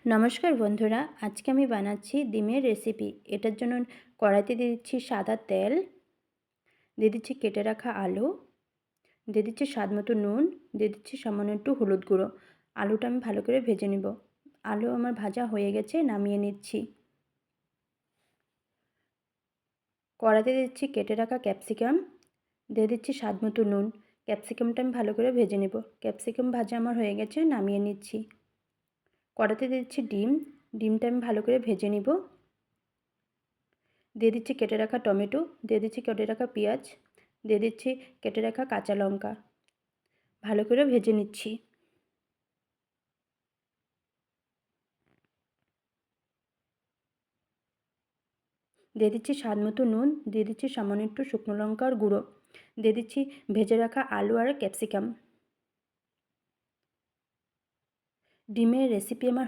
নমস্কার বন্ধুরা, আজকে আমি বানাচ্ছি ডিমের রেসিপি। এটার জন্য কড়াইতে দিয়ে দিচ্ছি সাদা তেল, দিয়ে দিচ্ছি কেটে রাখা আলু, দিয়ে দিচ্ছি স্বাদ মতো নুন, দিয়ে দিচ্ছি সামান্য একটু হলুদ গুঁড়ো। আলুটা আমি ভালো করে ভেজে নেব। আলু আমার ভাজা হয়ে গেছে, নামিয়ে নিচ্ছি। কড়াইতে দিয়ে দিচ্ছি কেটে রাখা ক্যাপসিকাম, দিয়ে দিচ্ছি স্বাদ মতো নুন। ক্যাপসিকামটা আমি ভালো করে ভেজে নেব। ক্যাপসিকাম ভাজা আমার হয়ে গেছে, নামিয়ে নিচ্ছি। কড়াইতে দিয়ে দিচ্ছি ডিমটা আমি ভালো করে ভেজে নিব। দিয়ে দিচ্ছি কেটে রাখা টমেটো, দিয়ে দিচ্ছি কেটে রাখা পেঁয়াজ, দিয়ে দিচ্ছি কেটে রাখা কাঁচা লঙ্কা। ভালো করে ভেজে নিচ্ছি। দিয়ে দিচ্ছি স্বাদ মতো নুন, দিয়ে দিচ্ছি সামান্য একটু শুকনো লঙ্কার গুঁড়ো, দিয়ে দিচ্ছি ভেজে রাখা আলু আর ক্যাপসিকাম। ডিমের রেসিপি আমার